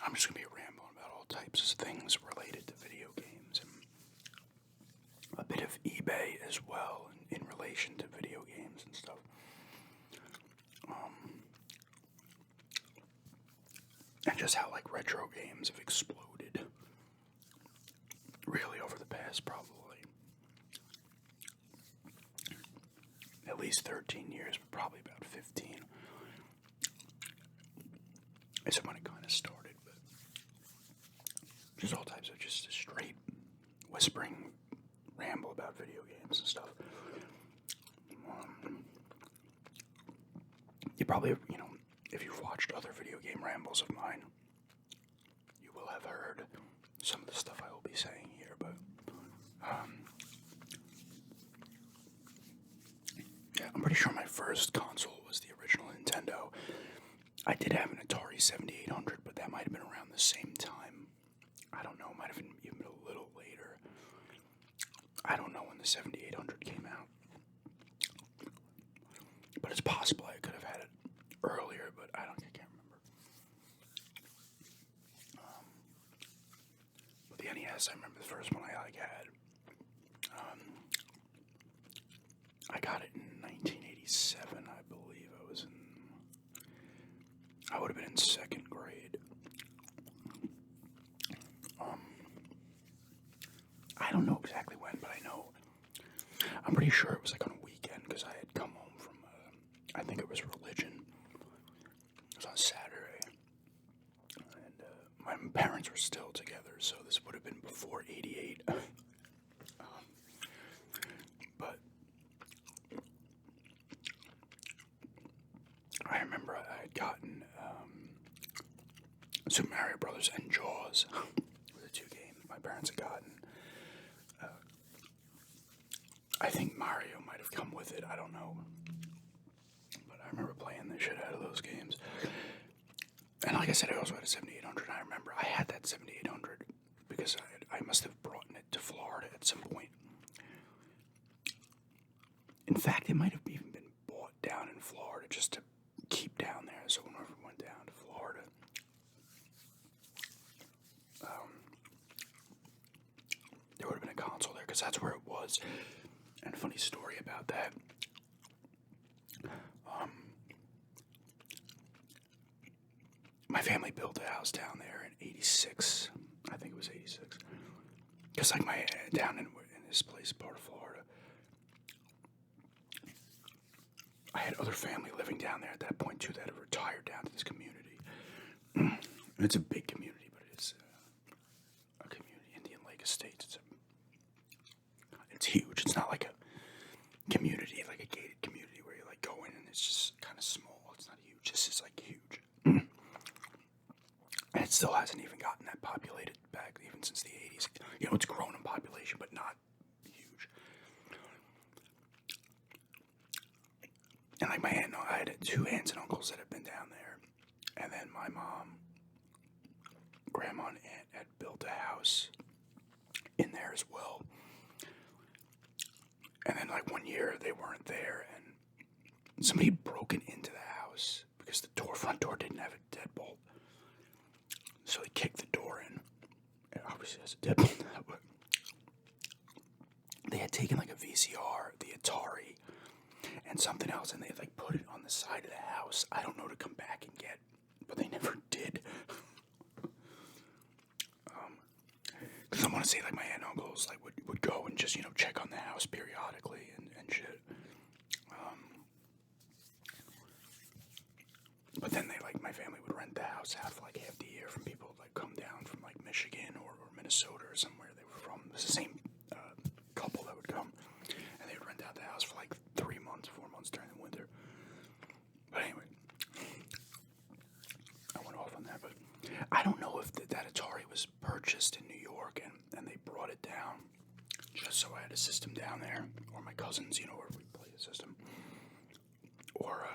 I'm just going to be rambling about all types of things related to video games and a bit of eBay as well in relation to video games and stuff. And just how like retro games have exploded really over the past probably at least 13 years, but probably about 15. Is when it kind of started, but just all types of just straight whispering ramble about video games and stuff. You probably, if you've watched other video game rambles of mine, you will have heard some of the stuff I will be saying here, but yeah, I'm pretty sure my first console was the original Nintendo. I did have an Atari 7800, but that might have been around the same time. I don't know, might have been even a little later. I don't know when the 7800 came out. But it's possible I could have had it earlier, but I can't remember. But the NES, I remember the first one I had. I got it in 1987, I believe. I would have been in second grade. I don't know exactly when, but I'm pretty sure it was like on a weekend because I had come home from, I think it was religion. It was on Saturday. And my parents were still together, so this would have been before 88. But I remember I had gotten Super Mario Brothers and Jaws were the two games my parents had gotten. I think Mario might have come with it, I don't know. But I remember playing the shit out of those games. And like I said, I also had a 7800. I remember I had that 7800 because I must have brought it to Florida at some point. In fact, it might have even been bought down in Florida just to keep down there. So whenever we went down to Florida, there would have been a console there because that's where it was. And a funny story about that. My family built a house down there in 86. I think it was 86. Because like down in this place, part of Florida, I had other family living down there at that point too that had retired down to this community. And it's a big community, but it's a community, Indian Lake Estates. It's huge. It's not like a community, like a gated community where you like go in and it's just kind of small. It's not huge. This is like huge. And it still hasn't even gotten that populated back even since the 80s. It's grown in population, but not huge. And like I had two aunts and uncles that had been down there. And then my mom, grandma and aunt had built a house in there as well. And then like one year they weren't there and somebody had broken into the house because the front door didn't have a deadbolt. So they kicked the door in. It obviously has a deadbolt now, but they had taken like a VCR, the Atari, and something else, and they had like put it on the side of the house. I don't know to come back and get, but they never did. Because I want to say like my aunt and uncles like would go and just check on the house periodically and shit. But then my family would rent the house out for like half the year from people like come down from like Michigan or Minnesota or somewhere they were from. It was the same couple that would come, and they would rent out the house for like 3 months, 4 months during the winter. But anyway, I went off on that. But I don't know if that Atari was purchased in New York and they brought it down just so I had a system down there, or my cousins, where we play a system, or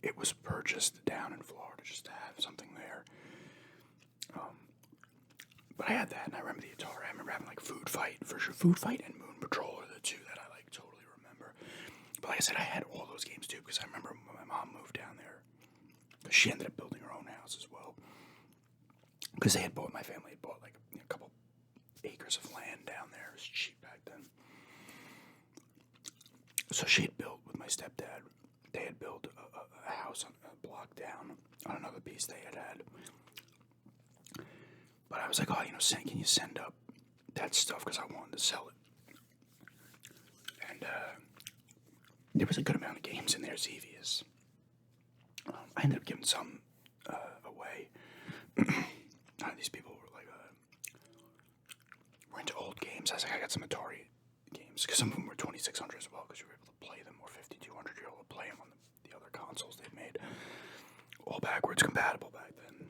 it was purchased down in Florida just to have something there. But I had that, and I remember the Atari. I remember having like Food Fight, for sure. Food Fight and Moon Patrol are the two that I like totally remember. But like I said, I had all those games too because I remember when my mom moved down there She ended up building her own house as well. Because my family had bought like a couple acres of land down there. It was cheap back then. So she had built with my stepdad. They had built a house on a block down on another piece they had. But I was like, oh, can you send up that stuff? Because I wanted to sell it. And there was a good amount of games in there, Xevious. I ended up giving some away. These people were like, we're into old games. I was like, I got some Atari games, because some of them were 2600 as well, because you were able to play them, or 5200, you were able to play them on the other consoles they've made. All backwards compatible back then.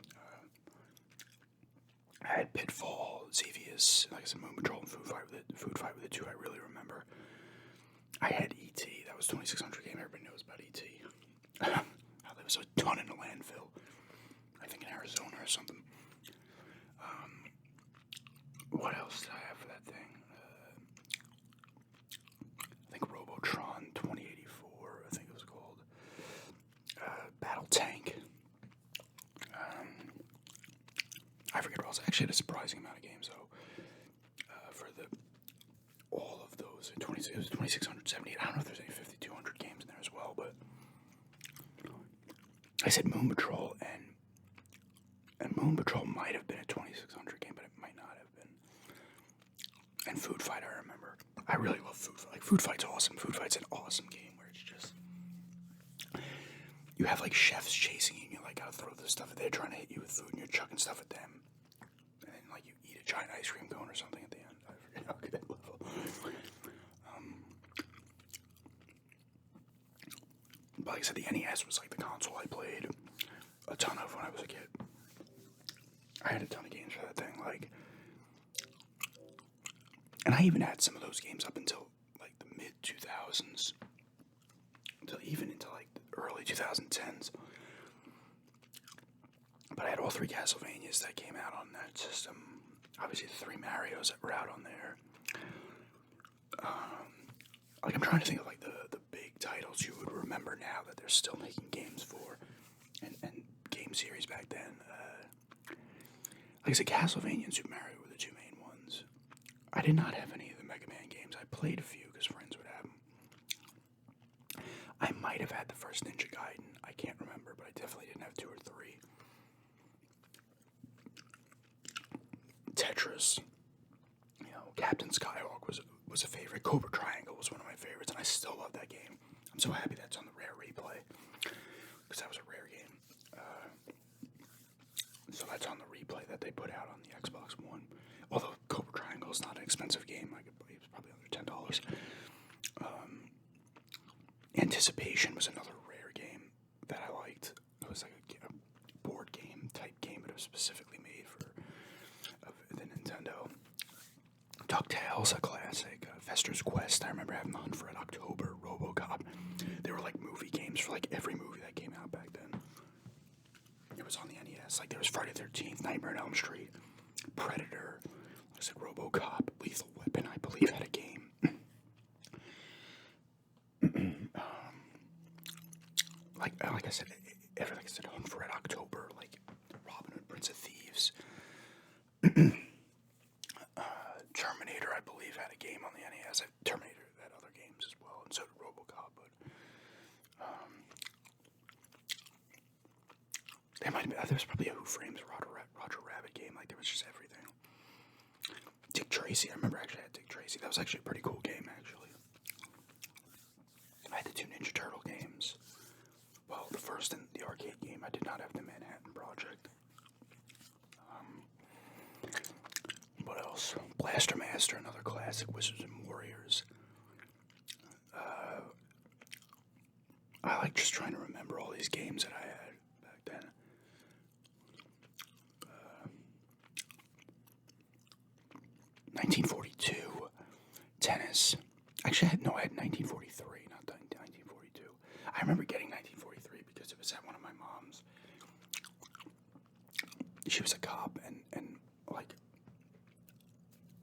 I had Pitfall, Xevious, like I said, Moon Patrol, and Food Fight with the two I really remember. I had E.T., that was 2600 game, everybody knows about E.T. There was a ton in the landfill, I think in Arizona or something. What else did I have for that thing? I think Robotron 2084, I think it was called. Battle Tank. I forget what else. I actually had a surprising amount of games, though. For all of those, it was 2678. I don't know if there's any 5200 games in there as well, but I said Moon Patrol, and Moon Patrol might have been a 2600 game, but it might not have been. And Food Fight, I remember. I really love Food Fight. Like, Food Fight's awesome. Food Fight's an awesome game where it's just, you have like chefs chasing you, and you like gotta throw this stuff at they're trying to hit you with food, and you're chucking stuff at them, and then like you eat a giant ice cream cone or something at the end. I forget how good that level. But like I said, the NES was like the console I played a ton of when I was a kid. I had a ton of games for that thing, like, and I even had some of those games up until like the mid 2000s, until even into like the early 2010s. But I had all 3 Castlevanias that came out on that system. Obviously, the 3 Marios that were out on there. Like, I'm trying to think of like the big titles you would remember now that they're still making games for, and game series back then. Like I said, Castlevania and Super Mario were the 2 main ones. I did not have any of the Mega Man games. I played a few because friends would have them. I might have had the first Ninja Gaiden. I can't remember, but I definitely didn't have 2 or 3. Tetris. Captain Skyhawk was a favorite. Cobra Triangle was one of my favorites, and I still love that game. I'm so happy that's on the Rare Replay, because that was a rare game. So that's on the replay that they put out on the Xbox One. Although Cobra Triangle is not an expensive game, I could believe it's probably under $10. Anticipation was another rare game that I liked. It was like a board game type game, but it was specifically made for the Nintendo. DuckTales, a classic. Fester's Quest, I remember having The Hunt for Red October, RoboCop. They were like movie games for like every movie that came out back then. It was on the NES. Like, there was Friday the 13th, Nightmare on Elm Street, Predator, I said RoboCop, Lethal Weapon, I believe, had a game. Like I said, Hunt for Red October, like Robin Hood, Prince of Thieves. Terminator, I believe, had a game on the NES. Terminator had other games as well, and so did RoboCop. But there might have been. There was probably a Who Framed Roger Rabbit game. Like, there was just everything. Dick Tracy, I remember actually had Dick Tracy. That was actually a pretty cool game, actually. I had the 2 Ninja Turtle games. Well, the first in the arcade game, I did not have the Manhattan Project. What else? Blaster Master, another classic. Wizards and Warriors. I like just trying to remember all these games that I had back then. 1942. Tennis. Actually, I had 1943, not 1942. I remember getting 1943 because it was at one of my mom's. She was a cop, and like,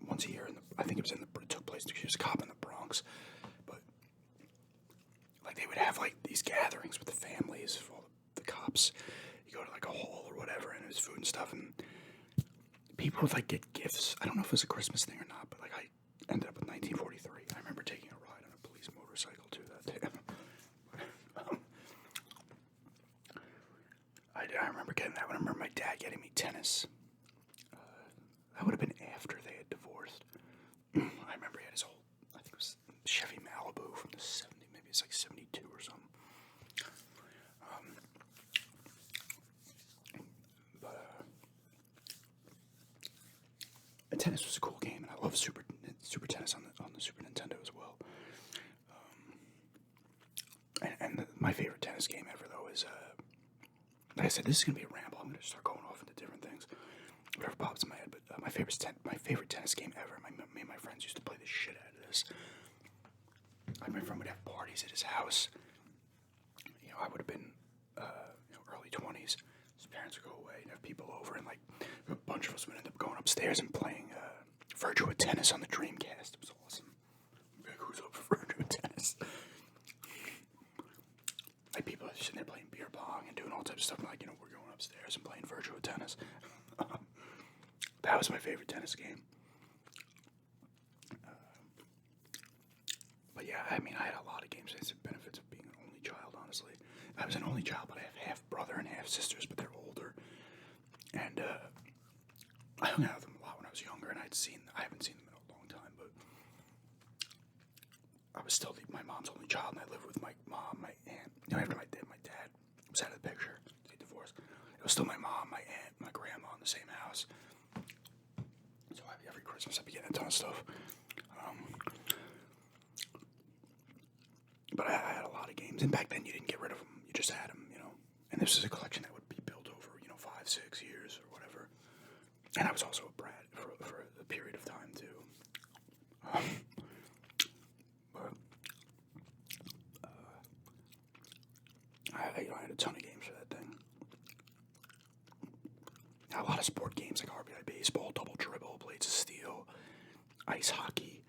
once a year, I think it took place, she was a cop in the Bronx, but like, they would have like these gatherings with the families of all the cops, his food and stuff, and people would like get gifts. I don't know if it was a Christmas thing or not, but like I ended up with 1943. I remember taking a ride on a police motorcycle too that day. I remember getting that one. I remember my dad getting me tennis. That would have been after they had divorced. I remember he had his old, I think it was Chevy Malibu from the 70s, maybe it's like 72 or something. Tennis was a cool game, and I love Super Tennis on the Super Nintendo as well. My favorite tennis game ever, though, is like I said, this is gonna be a ramble. I'm gonna start going off into different things, whatever pops in my head. But my favorite tennis game ever. Me and my friends used to play the shit out of this. Like my friend would have parties at his house. You know, I would have been early 20s. His parents would go away and have people over, and like a bunch of us would end up going upstairs and playing Virtua Tennis on the Dreamcast. It was awesome. Like, who's up for Virtua Tennis? Like people are sitting there playing beer pong and doing all types of stuff. Like, we're going upstairs and playing Virtua Tennis. That was my favorite tennis game. But yeah, I mean, I had a lot of games. It's the benefits of being an only child, honestly. I was an only child, but I have half brother and half sisters, but they're older. And I hung out with them a lot when I was younger, and I haven't seen them in a long time, but I was still my mom's only child, and I lived with my mom, my aunt. After my dad was out of the picture, they divorced. It was still my mom, my aunt, my grandma in the same house. So every Christmas I'd be getting a ton of stuff. But I had a lot of games, and back then you didn't get rid of them; you just had them, And this was a collection that would be built over, 5-6 years or whatever. And I was also a brat for a period of time too. I had a ton of games for that thing. A lot of sport games like RBI Baseball, Double Dribble, Blades of Steel, Ice Hockey,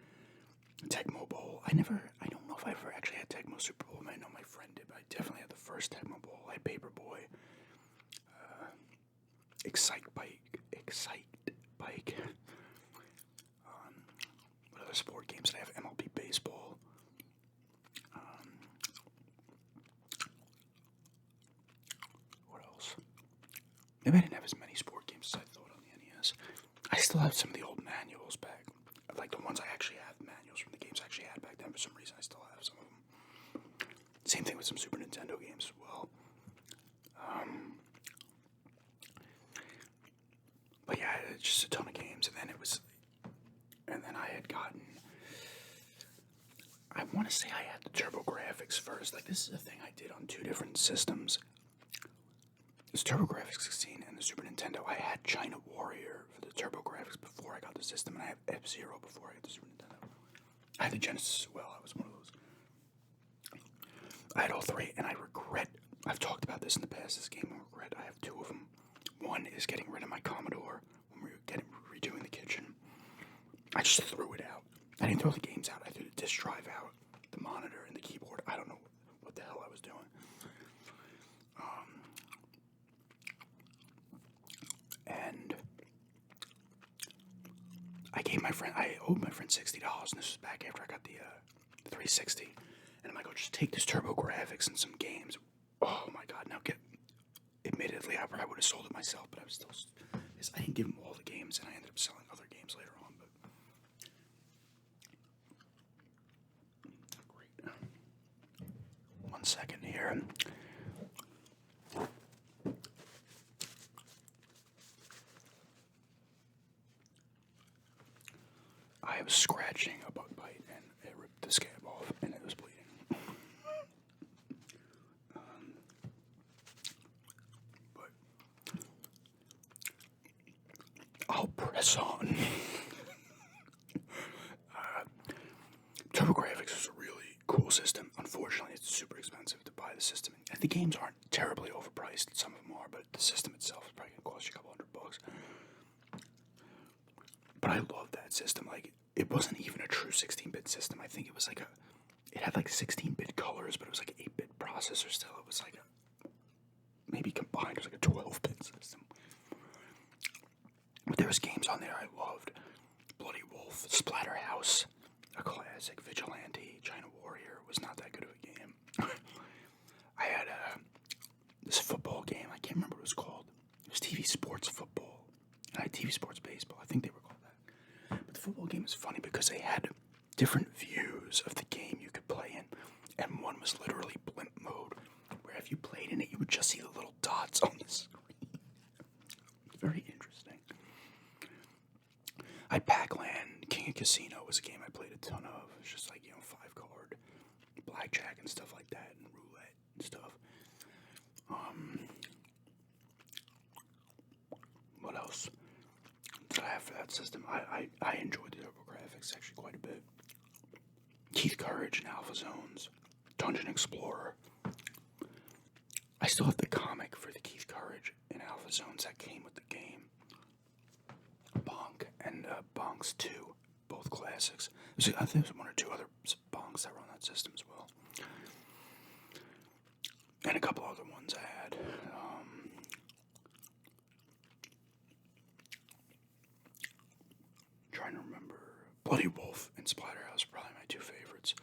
Tecmo Bowl. I don't know if I ever actually had Tecmo Super Bowl. I know my friend did, but I definitely had the first Tecmo Bowl. I had Paperboy, Excite Bike. What other sport games did I have? MLB Baseball. What else? Maybe I didn't have as many sport games as I thought on the NES. I still have some of the old manuals back. Like the ones I actually have, manuals from the games I actually had back then. For some reason, I still have some of them. Same thing with some Super Nintendo games as well. But yeah, it's just a ton of games, and then I had gotten, I want to say I had the TurboGrafx first. Like, this is a thing I did on two different systems. This TurboGrafx 16 and the Super Nintendo. I had China Warrior for the TurboGrafx before I got the system, and I had F-Zero before I got the Super Nintendo. I had the Genesis as well. I was one of those. I had all three, and I regret, I've talked about this in the past, this game I regret. I have two of them. One is getting rid of my Commodore when we were redoing the kitchen. I just threw it out. I didn't throw the games out. I threw the disk drive out, the monitor, and the keyboard. I don't know what the hell I was doing. And I owed my friend $60, and this was back after I got the 360. And I'm like, just take this TurboGrafx and some games. Oh my God, admittedly, I probably would have sold it myself, but I didn't give him all the games, and I ended up selling other games later on, but great. 1 second here. I was scratching a bug bite, and it ripped the scab off, and it was bleeding. I'll press on. TurboGrafx is a really cool system. Unfortunately, it's super expensive to buy the system. And the games aren't terribly overpriced. Some of them are, but the system itself is probably going to cost you a couple $100. But I love that system. Like, it wasn't even a true 16-bit system. I think it was like it had like 16-bit colors, but it was like an 8-bit processor still. It was like maybe combined, it was like a 12-bit system. on there I loved. Bloody Wolf, Splatterhouse, a classic. Vigilante, China Warrior was not that good of a game. I had this football game. I can't remember what it was called. It was TV Sports Football. And I had TV Sports Baseball. I think they were called that. But the football game is funny because they had different views of the game you could play in. And one was literally blimp mode, where if you played in it, you would just see the little dots on the screen. Very interesting. I had Pac-Land, King of Casino was a game I played a ton of. It's just like, 5-card, blackjack and stuff like that, and roulette and stuff. What else did I have for that system? I enjoyed the TurboGrafx actually quite a bit. Keith Courage and Alpha Zones, Dungeon Explorer. I still have the comic for the Keith Courage and Alpha Zones that came with the game. Bonk and Bonks 2, both classics. I think there's one or two other Bonks that were on that system as well. And a couple other ones I had. Trying to remember. Bloody Wolf and Splatterhouse are probably my two favorites.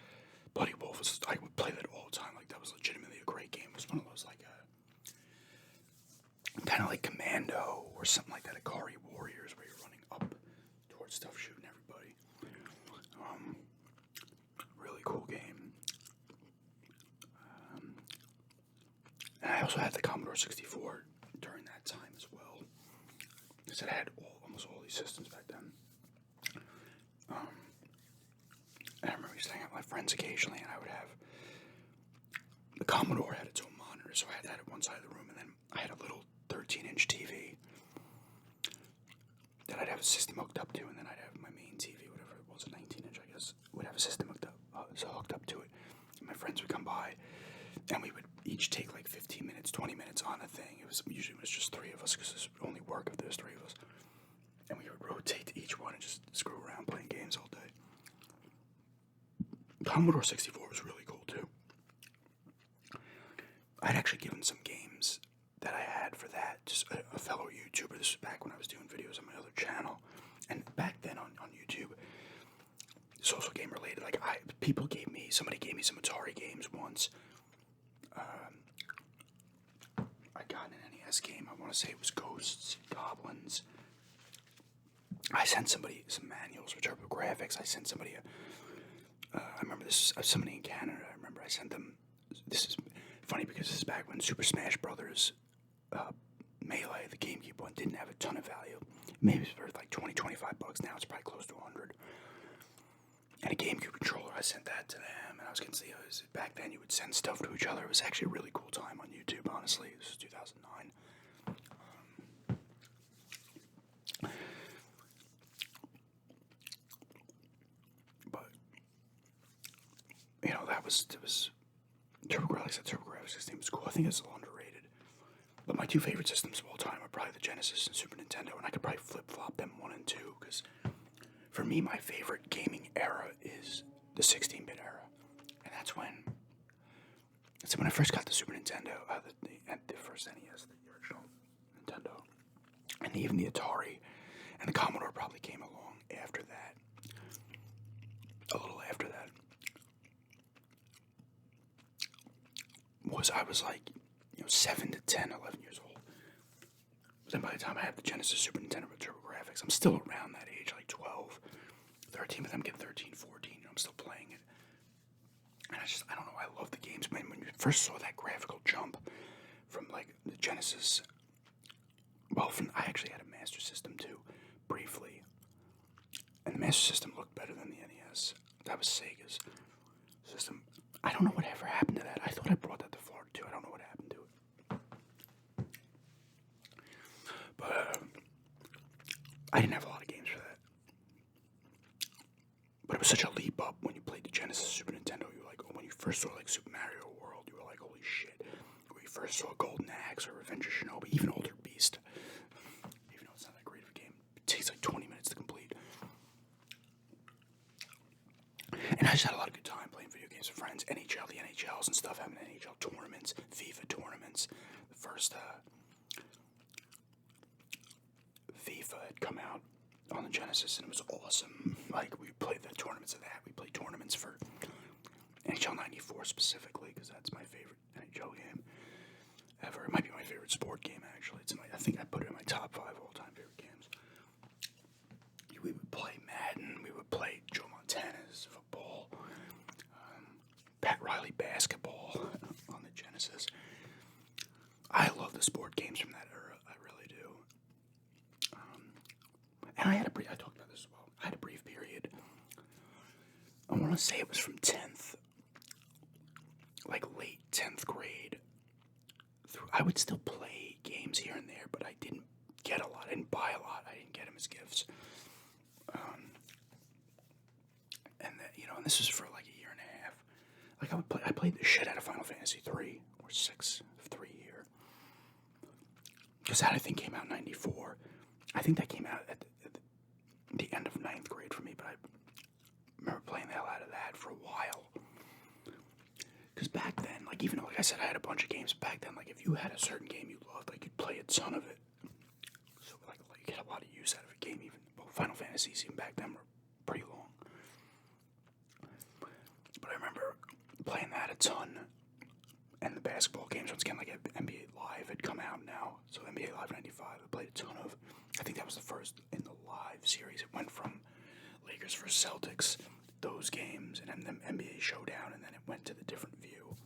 Bloody Wolf was, I would play that all the time. Like, that was legitimately a great game. It was one of those, like, kind of like Commando or something like that. Akari Warriors, where you're running up towards stuff, shooting everybody. Really cool game. And I also had the Commodore 64 during that time as well. Because it had almost all these systems back then. And I remember used to hang out with my friends occasionally, and I would have the Commodore had its own monitor, so I had that at one side of the room, and then I had a little 13-inch TV that I'd have a system hooked up to, and then I'd have my main TV, whatever it was, a 19-inch, I guess, would have a system hooked up to it. And my friends would come by, and we would each take like 15 minutes, 20 minutes on a thing. It was usually just three of us, because it was only work if there's three of us. And we would rotate to each one and just screw around playing games all day. Commodore 64 was really cool too. I'd actually given some games that I had for that, just a fellow YouTuber. This was back when I was doing videos on my other channel. And back then on YouTube, it's also game related. Like, somebody gave me some Atari games once. I got an NES game, I want to say it was Ghosts, Goblins. I sent somebody some manuals for TurboGrafx. I sent somebody I remember this, somebody in Canada, I remember I sent them, this is funny because this is back when Super Smash Brothers Melee, the GameCube one, didn't have a ton of value. Maybe it's worth like $20-25. Now it's probably close to $100. And a GameCube controller, I sent that to them, and I was going to say, back then you would send stuff to each other. It was actually a really cool time on YouTube, honestly. This was 2009. It was TurboGrafx. That TurboGrafx system was cool. I think it's a little underrated. But my two favorite systems of all time are probably the Genesis and Super Nintendo, and I could probably flip-flop them 1 and 2, because for me, my favorite gaming era is the 16-bit era. And that's when I first got the Super Nintendo, the first NES, the original Nintendo, and even the Atari, and the Commodore probably came along after that, a little after that. I was like, 7 to 10, 11 years old. But then by the time I had the Genesis, Super Nintendo, with TurboGrafx, I'm still around that age, like 12, 13, but I'm getting 13, 14, I'm still playing it. And I don't know, I love the games. When you first saw that graphical jump from, like, the Genesis, I actually had a Master System, too, briefly. And the Master System looked better than the NES. That was Sega's system. I don't know whatever happened to that. I thought I brought that to Florida, too. I don't know what happened to it. But, I didn't have a lot of games for that. But it was such a leap up when you played the Genesis Super Nintendo. You were like, when you first saw, like, Super Mario World, you were like, holy shit. When you first saw Golden Axe or Revenge of Shinobi, even Altered Beast. Even though it's not that great of a game. It takes like 20 minutes to complete. And I just had a lot of good time playing video games with friends. NHL, the NHLs and stuff, having NHL tournaments, FIFA tournaments. The first FIFA had come out. on the Genesis, and it was awesome. Like, we played the tournaments of that. We played tournaments for NHL 94 specifically, because that's my favorite NHL game ever. It might be my favorite sport game, actually. I think I put it in my top 5 all-time favorite games. We would play Madden. We would play Joe Montana's football. Pat Riley basketball on the Genesis. I love the sport games from that era. I really do. And I talked about this as well. I had a brief period. I want to say it was from 10th, like late 10th grade. I would still play games here and there, but I didn't get a lot. I didn't buy a lot. I didn't get them as gifts. And this was for like a year and a half. Like I played the shit out of Final Fantasy 3 or 6 of 3 here. Because that, I think, came out in 94. I think that came out at the end of 9th grade for me, but I remember playing the hell out of that for a while. Because back then, like, even though, like I said, I had a bunch of games, back then, like, if you had a certain game you loved, like, you'd play a ton of it. So, like you get a lot of use out of a game, even. Well, Final Fantasies, even back then, were pretty long. But I remember playing that a ton. And the basketball games, once again, like NBA Live had come out now. So NBA Live 95, I played a ton of. I think that was the first in the Live series. It went from Lakers vs. Celtics, those games, and then NBA Showdown, and then it went to the different view.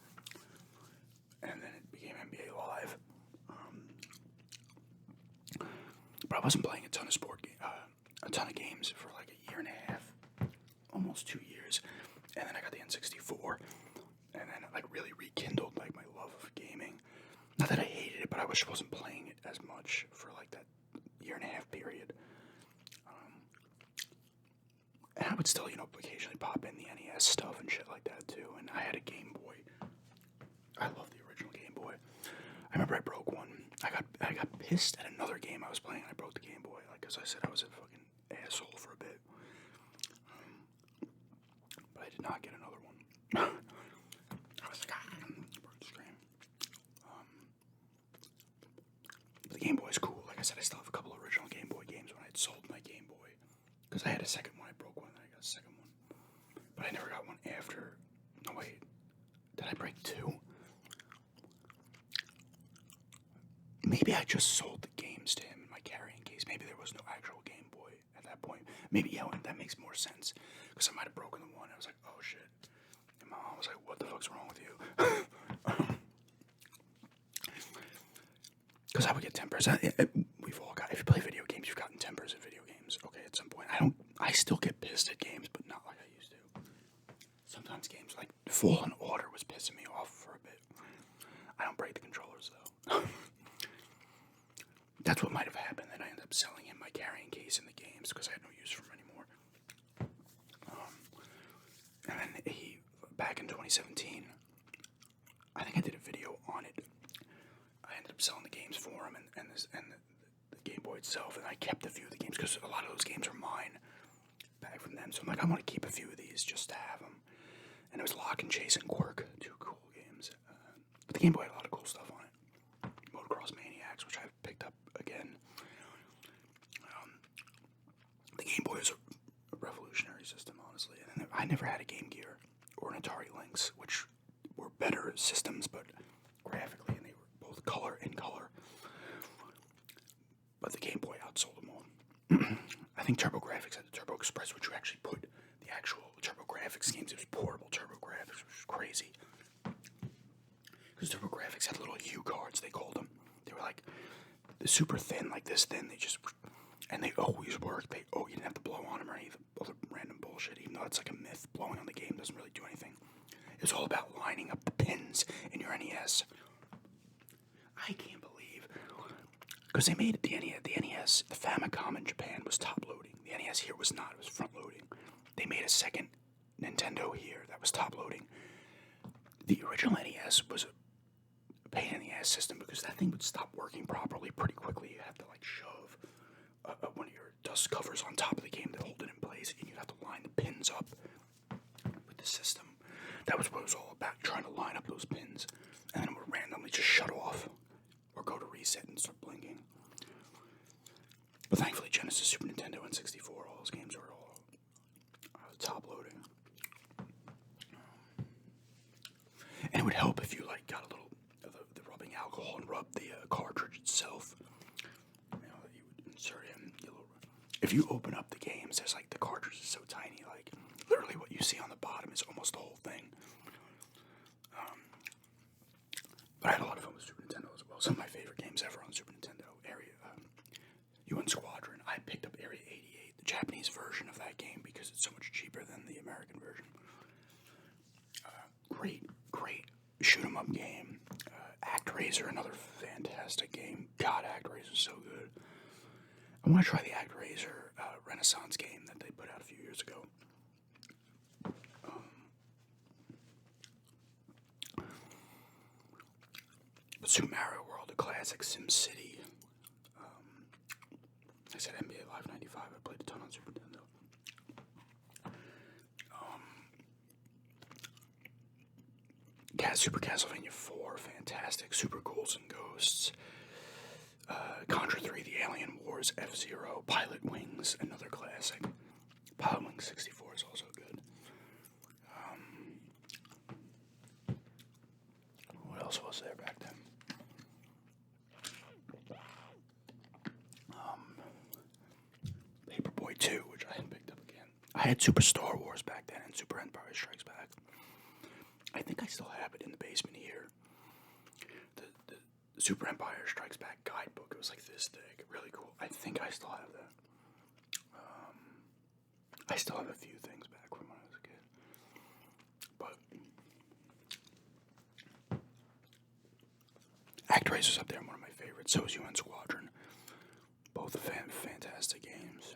And then it became NBA Live. But I wasn't playing a ton of games for like a year and a half, almost 2 years. And then I got the N64. And then it like really rekindled like my love of gaming. Not that I hated it, but I wish I wasn't playing it as much for like that year and a half period. And I would still, occasionally pop in the NES stuff and shit like that too. And I had a Game Boy. I love the original Game Boy. I remember I broke one. I got pissed at another game I was playing. I broke the Game Boy, like, as I said, I was a fucking asshole for a bit. But I did not get another one. I was like, broke the screen. But the Game Boy is cool. Like I said, I still have a couple original Game Boy games when I had sold my Game Boy. Because I had a second one. I broke one, then I got a second one. But I never got one after. No, wait. Did I break 2? Maybe I just sold the games to him in my carrying case. Maybe there was no actual Game Boy at that point. Maybe, yeah, that makes more sense. Because I might have broken the one. I was like, oh shit. And my mom was like, what the fuck's wrong with you? Because I would get tempers. We've all got, if you play video games, you've gotten tempers at video games. Okay, at some point. I still get pissed at games, but not like I used to. Sometimes games like Fallen Order was pissing me off for a bit. I don't break the controllers though. That's what might have happened. Then I ended up selling him my carrying case in the games because I had no use for him anymore. And then back in 2017, I think I did a video on it. I ended up selling the games for him and the Game Boy itself, and I kept a few of the games because a lot of those games are mine back from them. So I'm like, I want to keep a few of these just to have them. And it was Lock and Chase and Quirk, 2 cool games. But the Game Boy had a lot of cool stuff on it. Motocross Maniacs, which I've picked up again. The Game Boy is a revolutionary system, honestly. And I never had a Game Gear or an Atari Lynx, which were better systems, but graphically, and they were both color in color. But the Game Boy outsold them all. I think TurboGrafx had the Turbo Express, which you actually put the actual TurboGrafx games. It was portable TurboGrafx, which was crazy. Because TurboGrafx had little U cards, they called them. They were like super thin, like this thin. And they always worked. You didn't have to blow on them or any other random bullshit, even though it's like a myth. Blowing on the game doesn't really do anything. It was all about lining up the pins in your NES. I can't believe. Because they made it the NES, the Famicom in Japan was top loading. The NES here was not, it was front loading. They made a second Nintendo here that was top loading. The original NES was a pain in the ass system because that thing would stop working properly pretty quickly. You have to like shove one of your dust covers on top of the game to hold it in place, and you'd have to line the pins up with the system. That was what it was all about, trying to line up those pins, and then it would randomly just shut off or go to reset and start blinking. But thankfully, Genesis, Super Nintendo, and 64 if you open up the games, there's like the cartridge is so tiny, like literally what you see on the bottom is almost the whole thing. But I had a lot of fun with Super Nintendo as well. Some of my favorite games ever on Super Nintendo. UN Squadron. I picked up Area 88, the Japanese version of that game, because it's so much cheaper than the American version. Great shoot 'em up game. ActRaiser, another fantastic game. God, ActRaiser is so good. I want to try the ActRaiser Renaissance game that they put out a few years ago. But Super Mario World, a classic, SimCity. I said NBA Live 95. I played a ton on Super Nintendo. Super Castlevania 4, fantastic. Super Ghouls and Ghosts. Contra 3, The Alien Wars, F-Zero. Pilot Wings, another classic. Pilot Wings 64 is also good. What else was there back then? Paperboy 2, which I had picked up again. I had Super Star Wars back then and Super Empire Strikes Back. I think I still have it in the basement here. The Super Empire Strikes Back guidebook. It was like this thick, really cool. I think I still have that. I still have a few things back from when I was a kid. But ActRaiser's up there, one of my favorites. So is UN Squadron. Both fantastic games.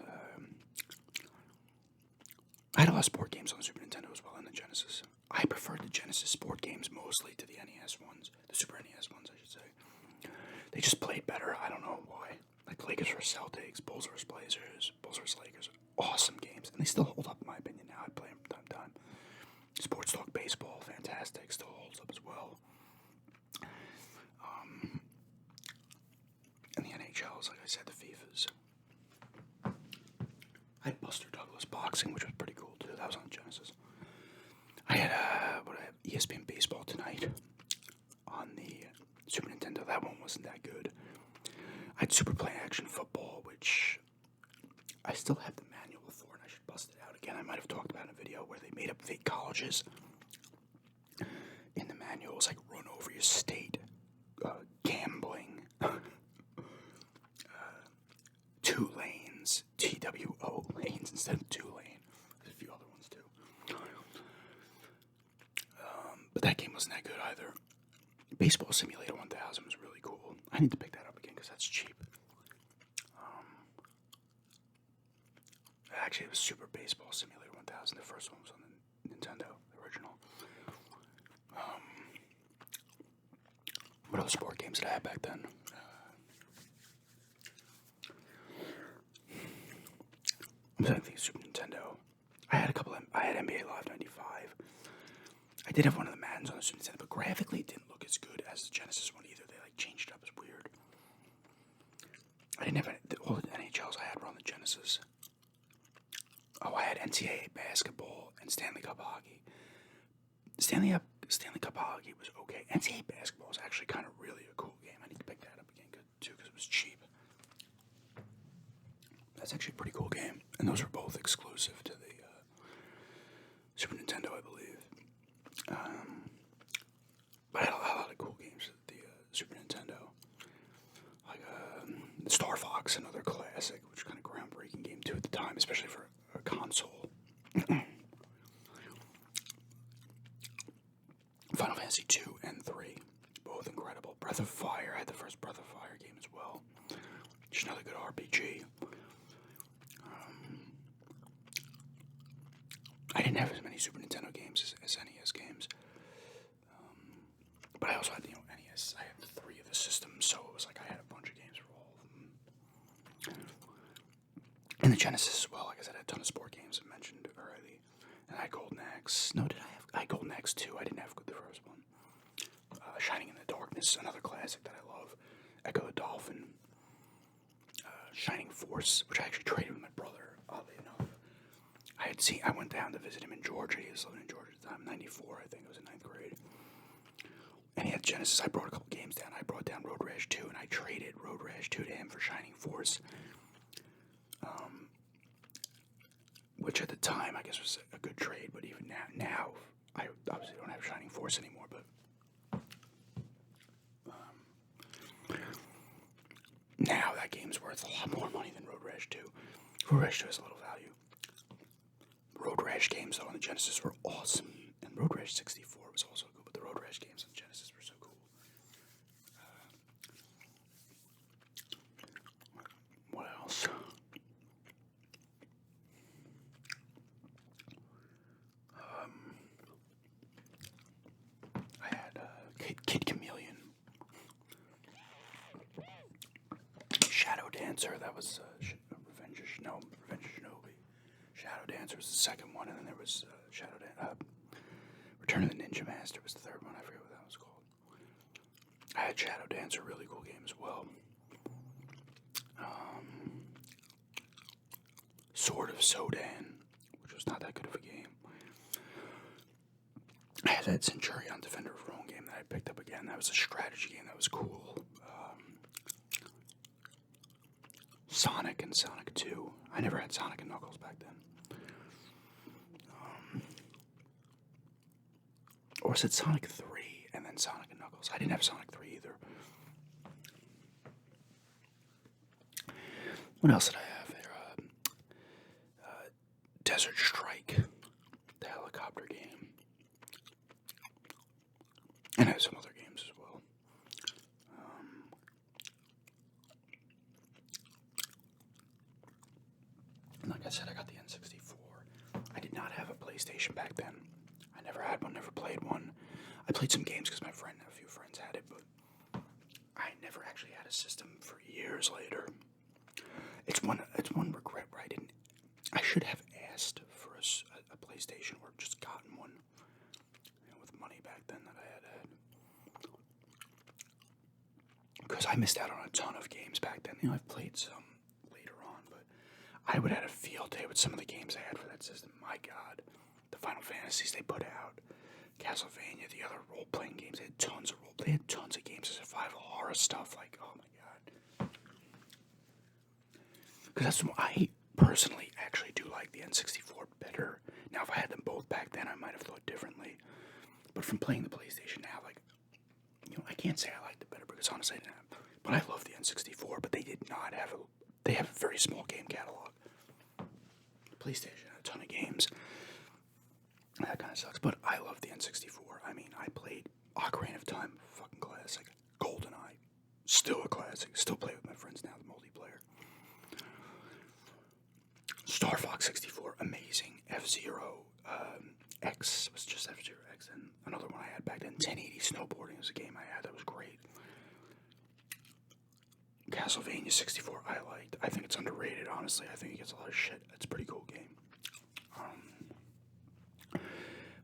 I had a lot of sport games on the Super Nintendo as well, and the Genesis. I preferred the Genesis sport games mostly to the NES ones. The Super NES ones, I should say. They just played better. I don't know why. Like Lakers vs. Celtics, Bulls vs. Blazers, Bulls vs. Lakers. Awesome games. And they still hold up, in my opinion, now. I play them from time to time. Sports Talk Baseball, fantastic. Still holds up as well. And the NHLs, like I said, the FIFAs. I had Buster Douglas Boxing, which was pretty cool, too. That was on Genesis. I had, ESPN Baseball Tonight on the Super Nintendo. That one wasn't that good. I had Super Play Action Football, which I still have the manual for, and I should bust it out again. I might have talked about in a video where they made up fake colleges. In the manual, it was like run over your state, gambling, 2 lanes, TWO lanes instead of 2 lane. There's a few other ones too. But that game wasn't that good either. Baseball Simulator 1000 was really cool. I need to pick that up again because that's cheap. Actually, it was Super Baseball Simulator 1000. The first one was on the Nintendo, the original. What other sport games did I have back then? I'm trying to think of Super Nintendo. I had NBA Live 95. I did have one of the Maddens on the Super Nintendo, but graphically it didn't look as good as the Genesis one either. They like changed it up. It's weird. I didn't have all the NHLs I had were on the Genesis. Oh, I had NCAA basketball and Stanley Cup hockey. Stanley Cup hockey was okay. NCAA basketball was actually kind of really a cool game. I need to pick that up again too because it was cheap. That's actually a pretty cool game, and those were both exclusive to the Super Nintendo, I believe. But I had a lot of cool games at the Super Nintendo, like Star Fox, another classic, which was kind of groundbreaking game too at the time, especially for a console. Final Fantasy 2 and 3, both incredible. Breath of Fire, I had the first Breath of Fire game as well. Just another good RPG. I didn't have as many Super Nintendo games as NES games. But I also had, NES. I had 3 of the systems, so it was like I had a bunch of games for all of them. And the Genesis as well. Like I said, I had a ton of sport games I mentioned already. And I had Golden Axe. No, I had Golden Axe 2. I didn't have the first one. Shining in the Darkness, another classic that I love. Echo the Dolphin. Shining Force, which I actually traded with my brother, oddly enough. I went down to visit him in Georgia. He was living in Georgia at the time, 94, I think. I was in 9th grade. And he had Genesis. I brought a couple games down. I brought down Road Rash 2, and I traded Road Rash 2 to him for Shining Force. which at the time I guess was a good trade, but even now I obviously don't have Shining Force anymore, but now that game's worth a lot more money than Road Rash 2. Road Rash 2 has a little value. Road Rash games, though, on the Genesis were awesome. And Road Rash 64 was also cool, but the Road Rash games on the Genesis were so cool. What else? I had Kid Chameleon. Shadow Dancer, that was Revenge of Shinobi. Shadow Dancer was the second one, and then there was Return of the Ninja Master was the third one. I forget what that was called. I had Shadow Dancer, really cool game as well. Sword of Sodan, which was not that good of a game. I had that Centurion Defender of Rome game that I picked up again. That was a strategy game that was cool. Sonic and Sonic 2. I never had Sonic and Knuckles back then. Or was it Sonic 3 and then Sonic and Knuckles? I didn't have Sonic 3 either. What else did I have there? Desert Strike, the helicopter game. And I have some other games as well. Like I said, I got the N64. I did not have a PlayStation back then. I never had one, never played one. I played some games because a few friends had it, but I never actually had a system for years later. It's one regret where I should have asked for a PlayStation or just gotten one, with money back then that I had. Because I missed out on a ton of games back then. I've played some later on, but I would have had a field day with some of the games I had for that system. My God, the Final Fantasies they put out, Castlevania, the other role-playing games. They had tons of games of survival horror stuff. Like, oh my God. Because that's what I personally actually do like the N64 better. Now, if I had them both back then, I might have thought differently. But from playing the PlayStation now, I can't say I liked it better because honestly I didn't have. But I love the N64, but they did not have they have a very small game catalog. PlayStation had a ton of games. That kind of sucks, but I love the N64. I mean, I played Ocarina of Time, fucking classic. GoldenEye, still a classic. Still play with my friends now, the multiplayer. Star Fox 64, amazing. F-Zero X was just F-Zero X, and another one I had back then, 1080 Snowboarding was a game I had that was great. Castlevania 64, I liked. I think it's underrated, honestly. I think it gets a lot of shit. It's a pretty cool game.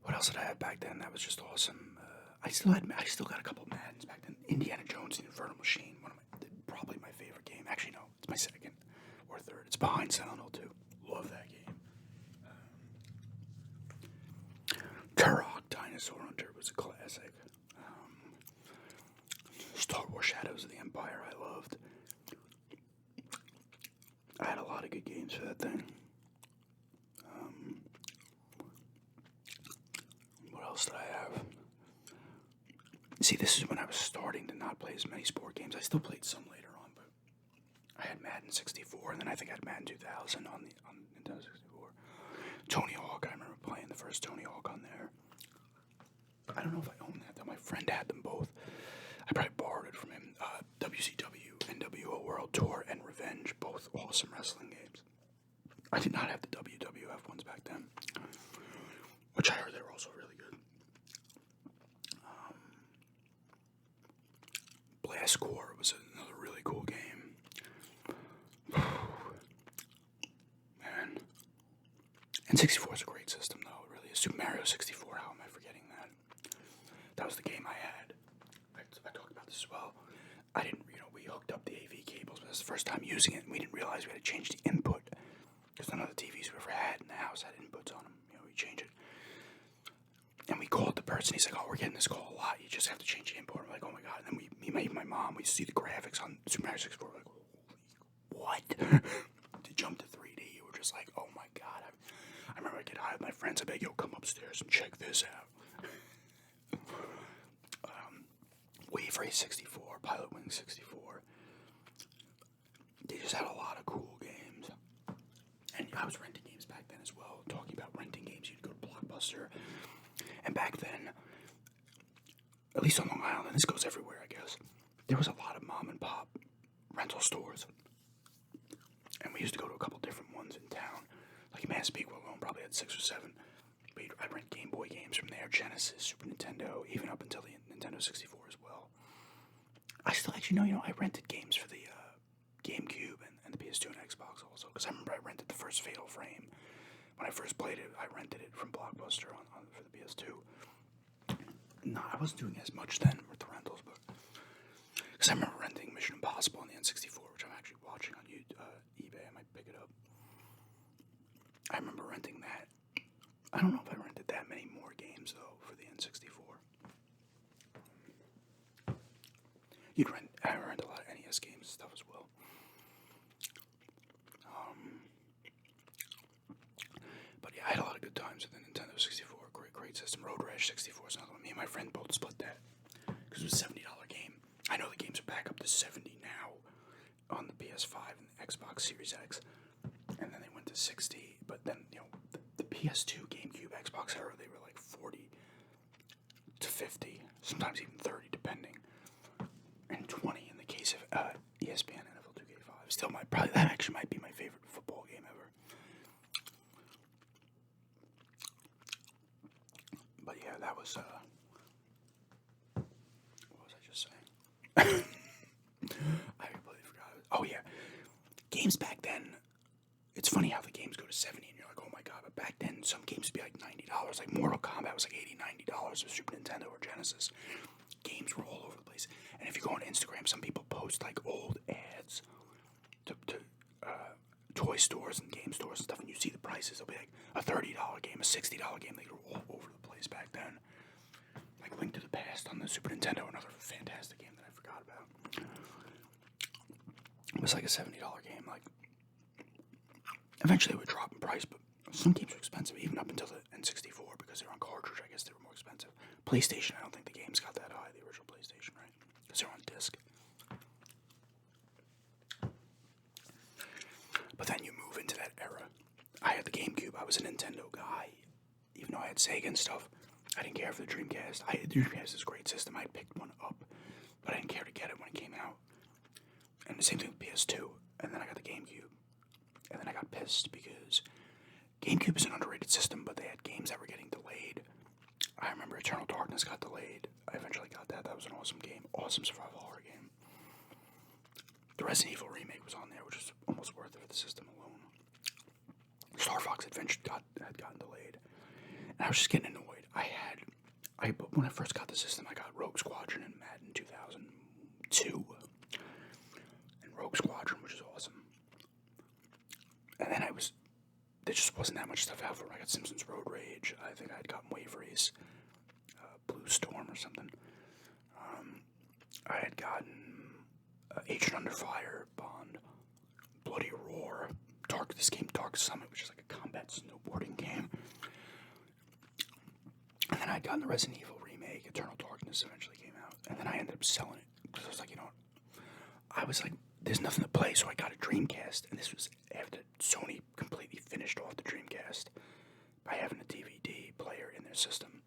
What else did I have back then that was just awesome? I still got a couple of Maddens back then. Indiana Jones and the Infernal Machine, probably my favorite game. Actually, no, it's my second or third. It's behind Silent Hill 2. Love that game. Turok Dinosaur Hunter was a classic. Star Wars Shadows of the Empire I loved. I had a lot of good games for that thing. What else did I have? See, this is when I was starting to not play as many sport games. I still played some later on, but I had Madden 64, and then I think I had Madden 2000 on Nintendo 64. Tony Hawk, I remember playing the first Tony Hawk on there. I don't know if I own that, though. My friend had them both. I probably borrowed it from him. WCW, NWO World Tour, and Revenge, both awesome wrestling games. I did not have the WWF ones back then, which I heard they were also really good. Blast Corps was another really cool game. Man. N64 is a great system, though. It really is. Super Mario 64, how am I forgetting that? That was the game I had. I talked about this as well. I didn't, we hooked up the AV cables, but it was the first time using it, and we didn't realize we had to change the input. Because none of the TVs we ever had in the house had inputs on them. We change it. And we called the person. He's like, "Oh, we're getting this call a lot. You just have to change the input." We're like, "Oh my God!" And then me and my mom, we see the graphics on Super Mario 64. We're like, "What?" To jump to 3D, we're just like, "Oh my God!" I get high with my friends, I'd be like, yo, come upstairs and check this out. Wave Race 64, Pilot Wing 64. They just had a lot of cool games. And I was renting games back then as well. Talking about renting games, you'd go to Blockbuster. And back then, at least on Long Island, and this goes everywhere, I guess, there was a lot of mom and pop rental stores. And we used to go to a couple different ones in town. Like Massapequa alone probably had 6 or 7. I'd rent Game Boy games from there, Genesis, Super Nintendo, even up until the Nintendo 64 as well. I still actually know, I rented games for the GameCube and the PS2 and Xbox also, because I remember I rented the first Fatal Frame. When I first played it, I rented it from Blockbuster for the PS2. No, I wasn't doing as much then with the rentals, but because I remember renting Mission Impossible on the N64, which I'm actually watching on eBay. I might pick it up. I remember renting that. I don't know if I rented that many more games though for the N64. I rent a lot of NES games and stuff as well. But yeah, I had a lot of good times with the Nintendo 64. Great system. Road Rash 64 is another one. Me and my friend both split that because it was a $70 game. I know the games are back up to $70 now on the PS5 and the Xbox Series X, and then they went to $60. But then the PS2, GameCube, Xbox era, they were like $40 to $50, sometimes even $30 depending, and $20 in the case of ESPN NFL 2K5. Still, that actually might be my favorite football game ever. But yeah, that was what was I just saying? I completely forgot. Oh yeah, games back then. It's funny how the games go to $70 and you're like, oh my god, but back then some games would be like $90. Like Mortal Kombat was like $80, $90 with Super Nintendo or Genesis. Games were all over the place. And if you go on Instagram, some people post like old ads to toy stores and game stores and stuff, and you see the prices. It'll be like a $30 game, a $60 game. They were all over the place back then. Like Link to the Past on the Super Nintendo, another fantastic game that I forgot about. It was like a $70 game. Like, eventually it would drop in price, but some games were expensive, even up until the N64, because they were on cartridge. I guess they were more expensive. PlayStation, I don't think the games got that high, the original PlayStation, right? Because they were on disc. But then you move into that era. I had the GameCube. I was a Nintendo guy. Even though I had Sega and stuff, I didn't care for the Dreamcast. The Dreamcast is a great system. I picked one up, but I didn't care to get it when it came out. And the same thing with PS2. And then I got the GameCube. And then I got pissed because GameCube is an underrated system, but they had games that were getting delayed. I remember Eternal Darkness got delayed. I eventually got that. That was an awesome game. Awesome survival horror game. The Resident Evil remake was on there, which was almost worth it for the system alone. Star Fox Adventure had gotten delayed. And I was just getting annoyed. When I first got the system, I got Rogue Squadron and Madden 2002. And Rogue Squadron, which is awesome. And then there just wasn't that much stuff out for it. I got Simpsons Road Rage. I think I had gotten Wave Race, Blue Storm or something. I had gotten Agent Under Fire, Bond, Bloody Roar, Dark Summit, which is like a combat snowboarding game. And then I had gotten the Resident Evil remake, Eternal Darkness eventually came out. And then I ended up selling it. Because I was like, I was like, there's nothing to play, so I got a Dreamcast. And this was after Sony completely finished off the Dreamcast by having a DVD player in their system.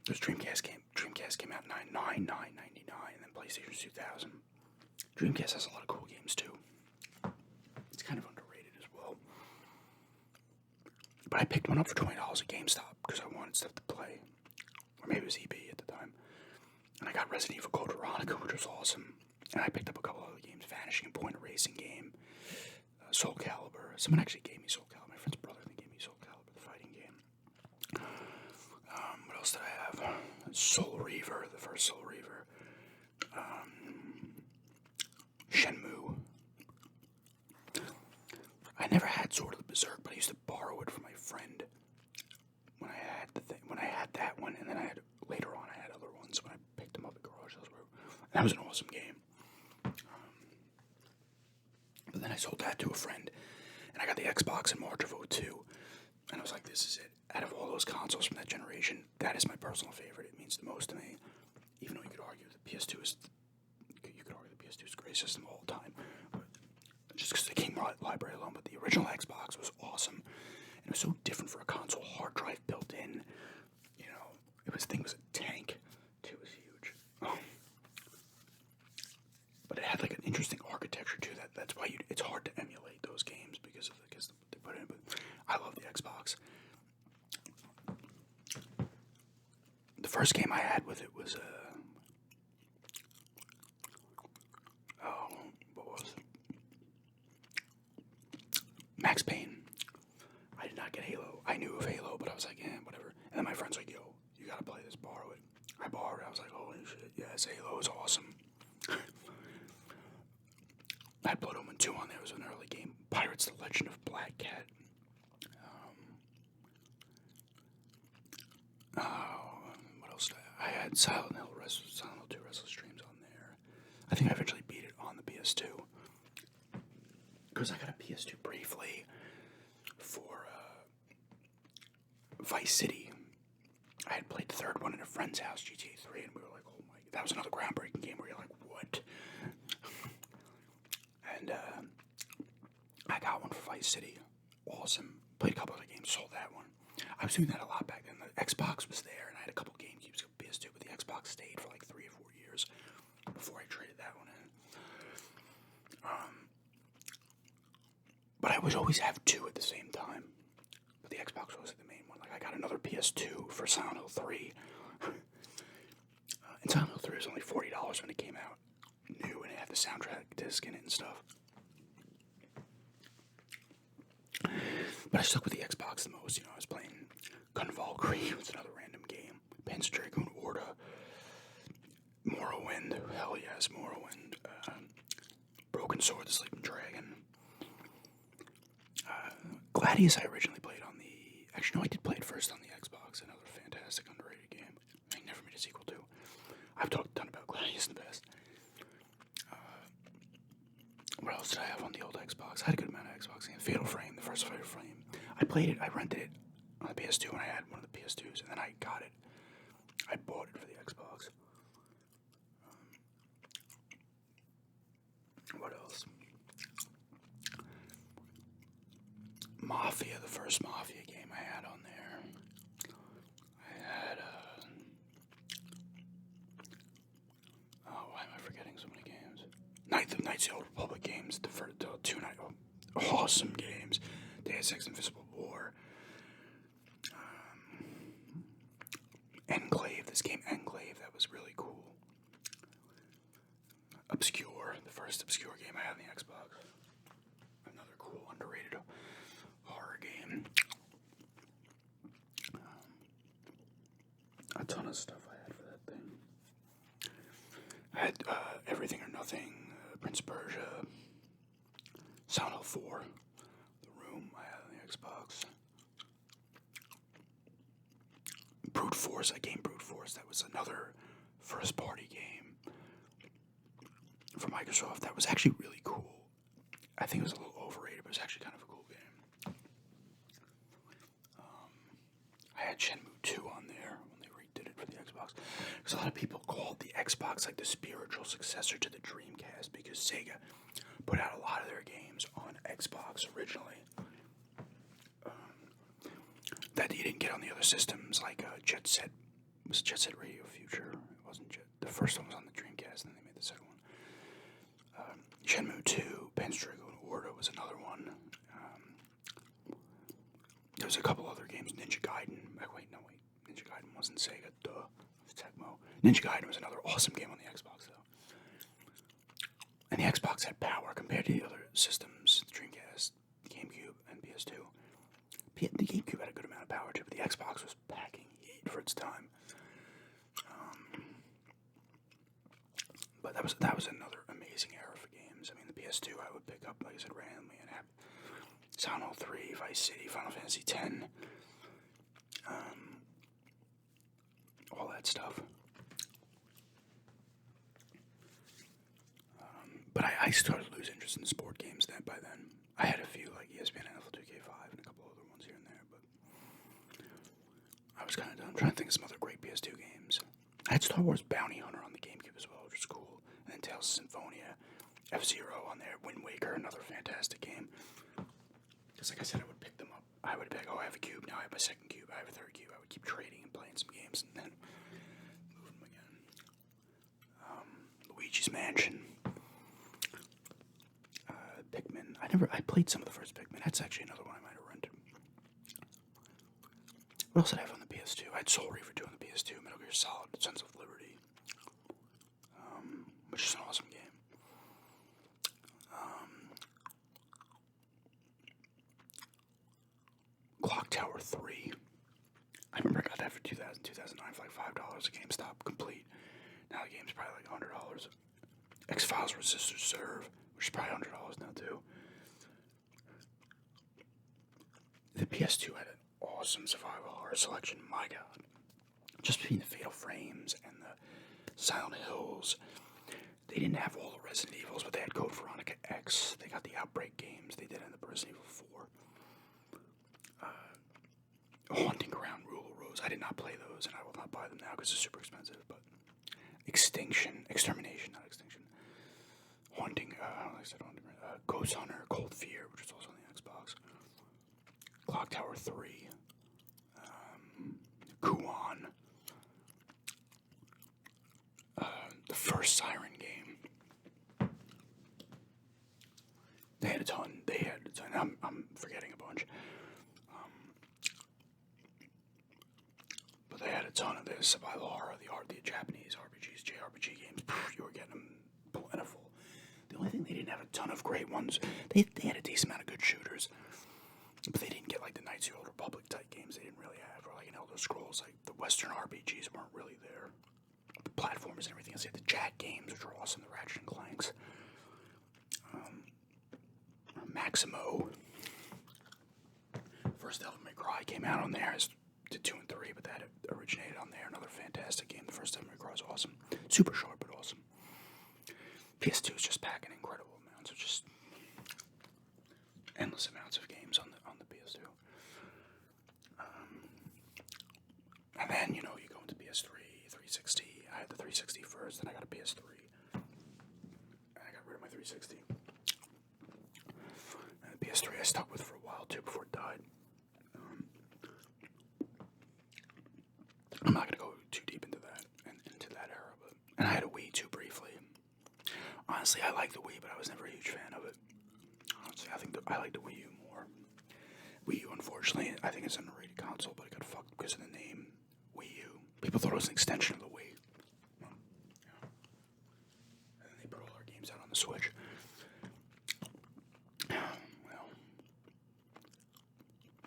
Because Dreamcast came out in $999, and then PlayStation 2000. Dreamcast has a lot of cool games too. It's kind of underrated as well. But I picked one up for $20 at GameStop because I wanted stuff to play. Or maybe it was EB at the time. And I got Resident Evil Code Veronica, which was awesome. And I picked up a couple other games, Vanishing Point, a racing game, Soul Calibur. Someone actually gave me Soul Calibur. My friend's brother, I think, gave me Soul Calibur, the fighting game. What else did I have? Soul Reaver, the first Soul Reaver. Shenmue. I never had Sword of the Berserk, but I used to borrow it from my friend when I had that one, and then later on I had other ones when I picked them up at garage sales. That was an awesome game. But then I sold that to a friend, And I got the Xbox in March of '02, and I was like, this is it. Out of all those consoles from that generation, that is my personal favorite. It means the most to me. Even though you could argue the PS2 is, the greatest system of all time, but just because it came library alone. But the original Xbox was awesome, and it was so different for a console. Hard drive built in, thing was a tank. Too, it was huge. But it had like an interesting architecture too. That's why it's hard to emulate those games because they put in. But I love the Xbox. The first game I had with it was what was it? Max Payne. I did not get Halo. I knew of Halo, but I was like, whatever. And then my friend's like, yo, you gotta play this, borrow it. I borrowed it. I was like, holy shit, yes, Halo is awesome. I had Blood Omen 2 on there. It was an early game. Pirates: The Legend of Black Cat. What else did I had Silent Hill 2 Restless Dreams on there. I think I eventually beat it on the PS2. Because I got a PS2 briefly for Vice City. I had played the third one in a friend's house, GTA 3, and we were like, oh my, that was another groundbreaking game where you're like, what? And I got one for Vice City. Awesome. Played a couple other games, sold that one. I was doing that a lot back then. The Xbox was there, and I had a couple GameCubes for PS2, but the Xbox stayed for like 3 or 4 years before I traded that one in. But I would always have two at the same time. But the Xbox was the main one. Like, I got another PS2 for Silent Hill 3. And Silent Hill 3 was only $40 when it came out. New, and it had the soundtrack disc in it and stuff. But I stuck with the Xbox the most. I was playing Gun Valkyrie, was another random game. Panzer Dragoon Orta. Morrowind. Hell yes, Morrowind. Broken Sword, the Sleeping Dragon. Gladius I originally played on the... Actually, no, I did play it first on the Xbox. Another fantastic, underrated game. I never made a sequel to. I've talked a ton about Gladius in the past. What else did I have on the old Xbox? I had a good amount of Xbox games. Fatal Frame, the first Fatal Frame. I played it, I rented it on the PS2 when I had one of the PS2s, and then I got it. I bought it for the Xbox. What else? Mafia, the first Mafia game I had on there. I had, why am I forgetting so many games? Knights of the Old Republic games, the two awesome games. Deus Ex Invisible War. Enclave, this game Enclave, that was really cool. Obscure, the first Obscure game I had on the Xbox. Another cool, underrated horror game. A ton of stuff I had for that thing. I had Everything or Nothing, Prince of Persia, Silent Hill 4, The Room I had on the Xbox. Brute Force, Brute Force, that was another first party game from Microsoft that was actually really cool. I think it was a little overrated, but it was actually kind of a cool game. I had Shenmue 2 on there when they redid it for the Xbox. Because a lot of people called the Xbox like the spiritual successor to the Dreamcast because Sega put out a lot of their games on Xbox originally. That you didn't get on the other systems, like Jet Set. It was Jet Set Radio Future. It wasn't Jet. The first one was on the Dreamcast, and then they made the second one. Shenmue 2, Panzer Dragoon Orta was another one. There was a couple other games. Ninja Gaiden. Ninja Gaiden wasn't Sega. Duh. It was Tecmo. Ninja Gaiden was another awesome game on the Xbox, though. And the Xbox had power compared to the other systems, the Dreamcast, the GameCube, and PS2. The GameCube had a good amount of power too, but the Xbox was packing heat for its time. But that was another amazing era for games. I mean, the PS2 I would pick up, like I said, randomly and have Silent Hill 3, Vice City, Final Fantasy X, all that stuff. But I started to lose interest in sport games by then. I had a few like ESPN NFL 2K5 and a couple other ones here and there, but I was kind of done. I'm trying to think of some other great PS2 games. I had Star Wars Bounty Hunter on the GameCube as well, which was cool. And then Tales of Symphonia, F-Zero on there, Wind Waker, another fantastic game. Because like I said, I would pick them up. I would pick, I have a cube, now I have my second cube, I have a third cube. I would keep trading and playing some games and then move them again. Luigi's Mansion. Pikmin. I played some of the first Pikmin. That's actually another one I might have rented. What else did I have on the PS2? I had Soul Reaver 2 on the PS2, Metal Gear Solid, Sons of Liberty, which is an awesome game. Clock Tower 3. I remember I got that for 2009 for like $5 at GameStop, complete. Now the game's probably like $100. X-Files Resistors Serve, which is probably $100 now too. The PS2 had an awesome survival horror selection, my god. Just between the Fatal Frames and the Silent Hills. They didn't have all the Resident Evils, but they had Code Veronica X. They got the Outbreak games. They did in the Resident Evil 4. Haunting Ground, Rule of Rose. I did not play those, and I will not buy them now because they're super expensive, but Extermination, not Extinction. Haunting, like I said, Ghost Hunter, Cold Fear, which was also on the Xbox. Clock Tower 3. Kuon. The first Siren game. They had a ton. I'm forgetting a bunch. But they had a ton of this survival horror, the Japanese RPGs, JRPG games. You were getting them plentiful. The only thing they didn't have a ton of great ones. They had a decent amount of good shooters, but they didn't get like the Knights of the Old Republic type games. They didn't really have, or like an Elder Scrolls. Like the Western RPGs weren't really there. The platformers and everything else. They had the Jack games, which were awesome. The Ratchet and Clanks. Maximo. First Devil May Cry came out on there. Did 2 and 3, but that originated on there. Another fantastic game. The first Devil May Cry is awesome. Super short, but awesome. PS2 is just packing incredible amounts of just endless amounts of games on the PS2. And then, you go into PS3, 360. I had the 360 first, then I got a PS3. And I got rid of my 360. And the PS3 I stuck with for a while, too, before it died. I'm not going to go too deep into that era, but and I had a Wii, too, briefly. Honestly, I like the Wii, but I was never a huge fan of it. Honestly, I think I like the Wii U more. Wii U, unfortunately, I think it's an underrated console, but it got fucked because of the name Wii U. People thought it was an extension of the Wii. Yeah. And then they put all our games out on the Switch. Well.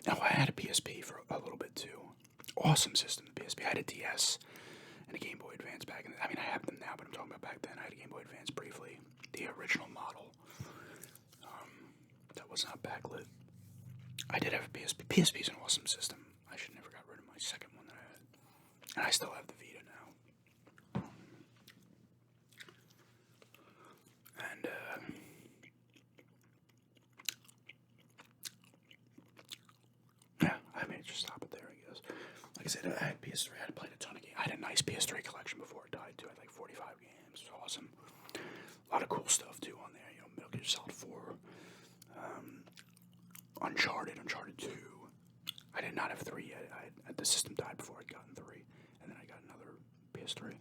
Now, I had a PSP for a little bit, too. Awesome system, the PSP. I had a DS and a Game Boy Advance back in the, I have them now, but I'm talking about back then. I had a Game Boy Advance briefly. The original model. That was not backlit. I did have a PSP. PSP is an awesome system. I should never got rid of my second one that I had. And I still have the Vita now. And, yeah, I may just stop it there, I guess. Like I said, I had PS3. I had played a ton of games. I had a nice PS3 collection before it died, too. I had like 45 games. It was awesome. A lot of cool stuff, too, on there. Metal Gear Solid 4. Uncharted 2. I did not have 3 yet. The system died before I'd gotten 3. And then I got another PS3.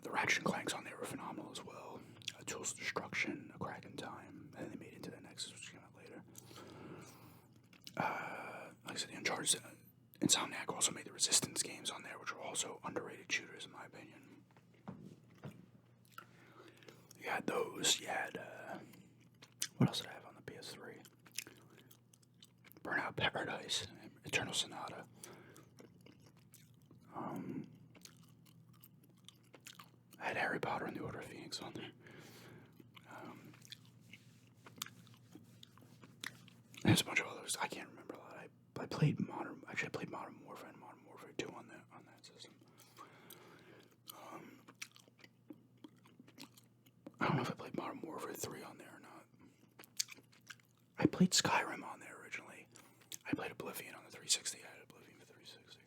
The Ratchet and Clanks on there were phenomenal as well. Tools of Destruction, A Crack in Time. And then they made it into the Nexus, which came out later. Like I said, the Uncharted... Insomniac also made the Resistance games on there, which were also underrated shooters, in my opinion. You had those. You had, what else did I have on the PS3? Burnout Paradise, Eternal Sonata. I had Harry Potter and the Order of Phoenix on there. There's a bunch of others. I can't remember a lot. I played Modern Warfare and Modern Warfare 2 on that system. I don't know if I played Modern Warfare 3 on there or not. played Skyrim on there originally. I played Oblivion on the 360. I had Oblivion for 360.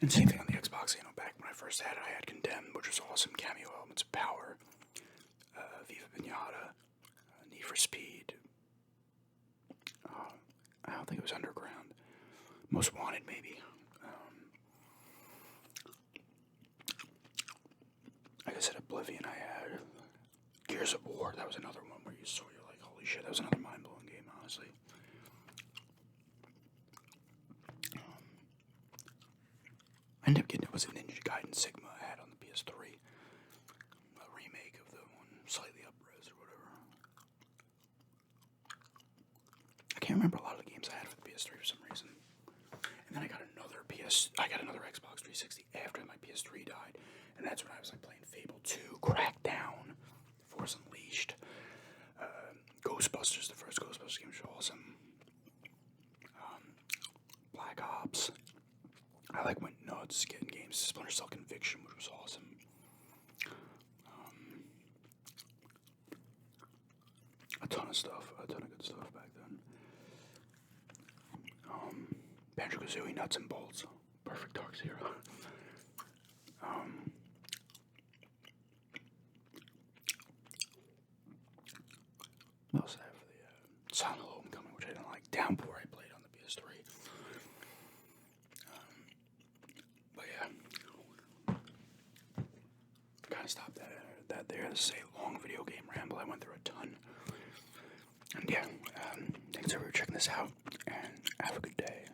And same thing on the Xbox, back when I first had it, I had Condemned, which was awesome. Cameo Elements of Power, Viva Pinata, Need for Speed. I don't think it was Underground. Most Wanted, maybe. Like I said, Oblivion I had. Gears of War, that was another one where you saw, you're like, holy shit, that was another mind-blowing game, honestly. I ended up getting, it was a Ninja Gaiden Sigma I had on the PS3. A remake of the one, slightly up-res or whatever. I can't remember a lot of the games I had for the PS3 for some reason. And then I got another Xbox 360 after my PS3 died. And that's when I was like playing Fable 2, Crackdown, Force Unleashed, Ghostbusters, the first Ghostbusters game was awesome. Black Ops. I like went nuts getting games. Splinter Cell Conviction, which was awesome. A ton of stuff, a ton of good stuff back then. Banjo-Kazooie, Nuts and Bolts, Perfect Dark Zero. What else did I have for the Silent Hill Homecoming, which I didn't like. Downpour I played on the PS3. But yeah, kind of stopped that there. This is a long video game ramble. I went through a ton. And yeah, thanks everyone for checking this out, and have a good day.